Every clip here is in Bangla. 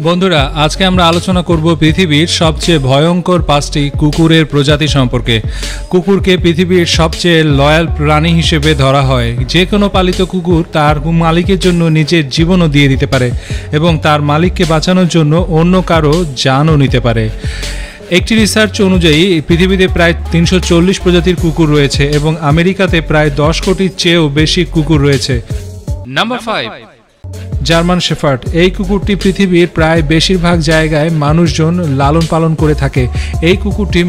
বন্ধুরা, আজকে আমরা আলোচনা করব পৃথিবীর সবচেয়ে ভয়ঙ্কর 5টি কুকুরের প্রজাতি সম্পর্কে। কুকুরকে পৃথিবীর সবচেয়ে লয়াল প্রাণী হিসেবে ধরা হয়। যে কোনো পালিত কুকুর তার মালিকের জন্য নিজের জীবনও দিয়ে দিতে পারে এবং তার মালিককে বাঁচানোর জন্য অন্য কারো জানও নিতে পারে। একটি রিসার্চ অনুযায়ী পৃথিবীতে প্রায় 340 প্রজাতির কুকুর রয়েছে এবং আমেরিকাতে প্রায় 10 কোটির চেয়েও বেশি কুকুর রয়েছে। Number 5, German shepherd. এই কুকুরটি পৃথিবীর প্রায় বেশিরভাগ জায়গায় মানুষজন লালন পালন করে থাকে। এই কুকুরটি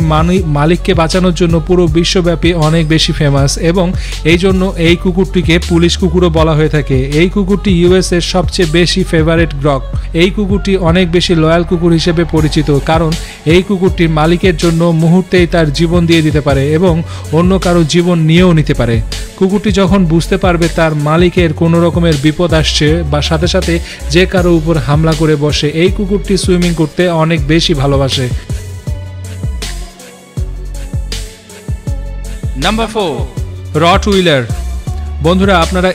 মালিককে বাঁচানোর জন্য পুরো বিশ্বব্যাপী অনেক বেশি ফেমাস এবং এই জন্য এই কুকুরটিকে পুলিশ কুকুরও বলা হয়ে থাকে। এই কুকুরটি ইউএস এর সবচেয়ে বেশি ফেভারিট ডগ। এই কুকুরটি অনেক বেশি লয়াল কুকুর হিসেবে পরিচিত, কারণ এই কুকুরটি মালিকের জন্য মুহূর্তেই তার জীবন দিয়ে দিতে পারে এবং অন্য কারো জীবন নিয়েও নিতে পারে। কুকুরটি যখন বুঝতে পারবে তার মালিকের কোনো রকমের বিপদ আসছে বা সাথে সাথে যে কারো উপর হামলা করে বসে, এই কুকুরটি সুইমিং করতে অনেক বেশি ভালোবাসে। Number 4, Rottweiler. বন্ধুরা, আপনারা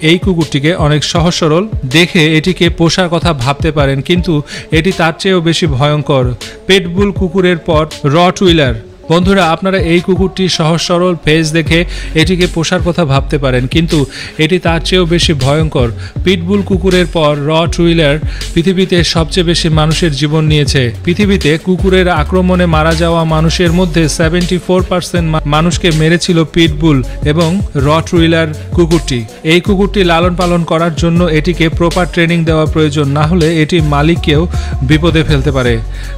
এই কুকুরটিকে অনেক সহজ সরল দেখে এটিকে পোষার কথা ভাবতে পারেন, কিন্তু এটি তার চেয়েও বেশি ভয়ঙ্কর। পেটবুল কুকুরের পর রটউইলার। বন্ধুরা, আপনারা এই কুকুরটি সহজ সরল ফেস দেখে এটিকে পোষার কথা ভাবতে পারেন, কিন্তু এটি তার চেয়েও বেশি ভয়ঙ্কর। পিটবুল কুকুরের পর রটউইলার পৃথিবীতে সবচেয়ে বেশি মানুষের জীবন নিয়েছে। পৃথিবীতে কুকুরের আক্রমণে মারা যাওয়া মানুষের মধ্যে 74% মানুষকে মেরেছিল পিটবুল এবং রটউইলার কুকুরটি। এই কুকুরটি লালন পালন করার জন্য এটিকে প্রপার ট্রেনিং দেওয়া প্রয়োজন, না হলে এটি মালিককেও বিপদে ফেলতে পারে।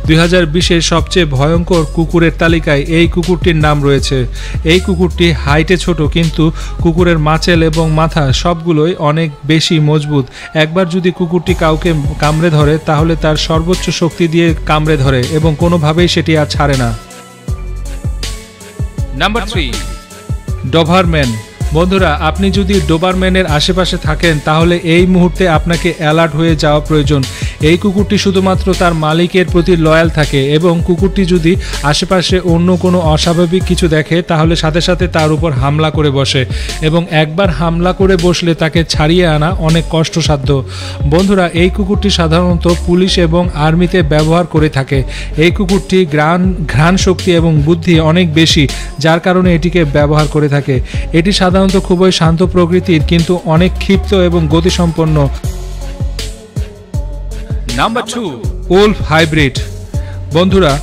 2020-এর সবচেয়ে ভয়ঙ্কর কুকুরের তালিকায় এই কুকুরটির নাম রয়েছে। এই কুকুরটি হাইটে ছোট, কিন্তু কুকুরের মাচেল এবং মাথা সবগুলোই অনেক বেশি মজবুত। একবার যদি কুকুরটি কাউকে কামড়ে ধরে তাহলে তার সর্বোচ্চ শক্তি দিয়ে কামড়ে ধরে এবং কোনোভাবেই সেটি আর ছাড়ে না। Number 3, Dobermann. বন্ধুরা, আপনি যদি ডোবারম্যানের আশেপাশে থাকেন তাহলে এই মুহূর্তে আপনাকে অ্যালার্ট হয়ে যাওয়া প্রয়োজন। এই কুকুরটি শুধুমাত্র তার মালিকের প্রতি লয়াল থাকে এবং কুকুরটি যদি আশেপাশে অন্য কোনো অস্বাভাবিক কিছু দেখে তাহলে সাথে সাথে তার উপর হামলা করে বসে এবং একবার হামলা করে বসলে তাকে ছাড়িয়ে আনা অনেক কষ্টসাধ্য। বন্ধুরা, এই কুকুরটি সাধারণত পুলিশ এবং আর্মিতে ব্যবহার করে থাকে। এই কুকুরটি ঘ্রাণ শক্তি এবং বুদ্ধি অনেক বেশি, যার কারণে এটিকে ব্যবহার করে থাকে। এটি সাধারণত খুবই শান্ত প্রকৃতির, কিন্তু অনেক ক্ষিপ্ত এবং গতিসম্পন্ন। Number 2, Wolf hybrid. বন্ধুরা,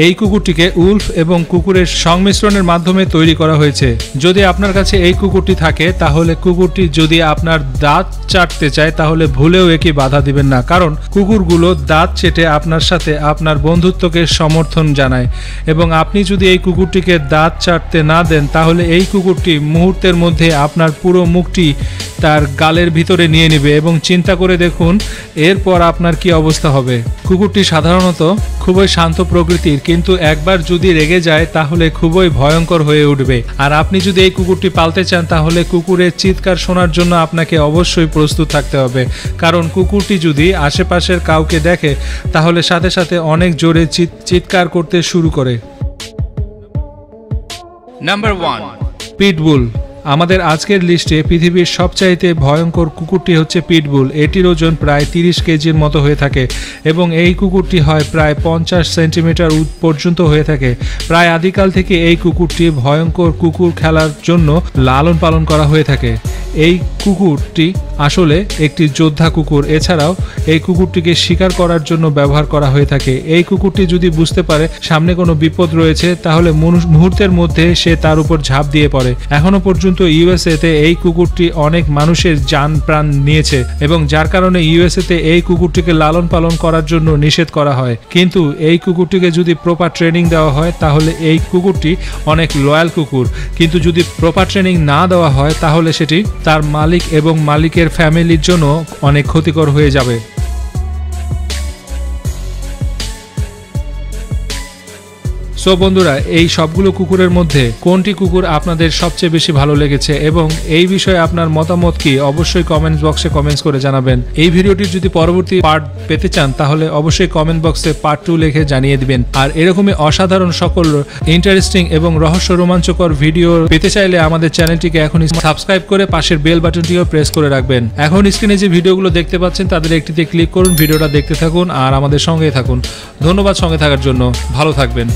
এই কুকুরটিকে উলফ এবং কুকুরের সংমিশ্রণের মাধ্যমে তৈরি করা হয়েছে। যদি আপনার কাছে এই কুকুরটি থাকে তাহলে কুকুরটি যদি আপনার দাঁত চাটতে চায় তাহলে ভুলেও একে বাধা দিবেন না, কারণ কুকুরগুলো দাঁত চেটে আপনার সাথে আপনার বন্ধুত্বকে সমর্থন জানায় এবং আপনি যদি এই কুকুরটিকে দাঁত চাটতে না দেন তাহলে এই কুকুরটি মুহূর্তের মধ্যে আপনার পুরো মুখটি তার গালের ভিতরে নিয়ে নেবে এবং চিন্তা করে দেখুন এরপর আপনার কি অবস্থা হবে। কুকুরটি সাধারণত খুবই শান্ত প্রকৃতির, কিন্তু একবার যদি রেগে যায় তাহলে খুবই ভয়ঙ্কর হয়ে উঠবে। আর আপনি যদি এই কুকুরটি পালতে চান তাহলে কুকুরের চিৎকার শোনার জন্য আপনাকে অবশ্যই প্রস্তুত থাকতে হবে, কারণ কুকুরটি যদি আশেপাশের কাউকে দেখে তাহলে সাথে সাথে অনেক জোরে চিৎকার করতে শুরু করে। Number 1, pitbull. আমাদের আজকের লিস্টে পৃথিবীর সবচাইতে ভয়ঙ্কর কুকুরটি হচ্ছে পিটবুল। এটির ওজন প্রায় 30 কেজির মতো হয়ে থাকে এবং এই কুকুরটি হয় প্রায় 50 সেন্টিমিটার পর্যন্ত হয়ে থাকে। প্রায় আদিকাল থেকে এই কুকুরটি ভয়ঙ্কর কুকুর খেলার জন্য লালন পালন করা হয়ে থাকে। এই কুকুরটি আসলে একটি যোদ্ধা কুকুর। এছাড়াও এই কুকুরটিকে শিকার করার জন্য ব্যবহার করা হয়ে থাকে। এই কুকুরটি যদি বুঝতে পারে সামনে কোনো বিপদ রয়েছে তাহলে মুহূর্তের মধ্যে সে তার উপর ঝাঁপ দিয়ে পড়ে। এখনো পর্যন্ত ইউএসএতে এই কুকুরটি অনেক মানুষের জান প্রাণ নিয়েছে এবং যার কারণে ইউএসএতে এই কুকুরটিকে লালন পালন করার জন্য নিষেধ করা হয়। কিন্তু এই কুকুরটিকে যদি প্রপার ট্রেনিং দেওয়া হয় তাহলে এই কুকুরটি অনেক লয়াল কুকুর, কিন্তু যদি প্রপার ট্রেনিং না দেওয়া হয় তাহলে সেটি তার মালিক এবং মালিকের ফ্যামিলির জন্য অনেক ক্ষতিকর হয়ে যাবে। সো বন্ধুরা, এই সবগুলো কুকুরের মধ্যে কোনটি কুকুর আপনাদের সবচেয়ে বেশি ভালো লেগেছে এবং এই বিষয়ে আপনার মতামত কি অবশ্যই কমেন্টস বক্সে কমেন্টস করে জানাবেন। এই ভিডিওটির যদি পরবর্তী পার্ট পেতে চান তাহলে অবশ্যই কমেন্ট বক্সে পার্ট 2 লিখে জানিয়ে দিবেন। আর এরকমই অসাধারণ সকল ইন্টারেস্টিং এবং রহস্য রোমাঞ্চকর ভিডিও পেতে চাইলে আমাদের চ্যানেলটিকে এখনই সাবস্ক্রাইব করে পাশের বেল বাটনটিও প্রেস করে রাখবেন। এখন স্ক্রিনে যে ভিডিওগুলো দেখতে পাচ্ছেন তাদের একটিতে ক্লিক করুন, ভিডিওটা দেখতে থাকুন আর আমাদের সঙ্গেই থাকুন। ধন্যবাদ সঙ্গে থাকার জন্য, ভালো থাকবেন।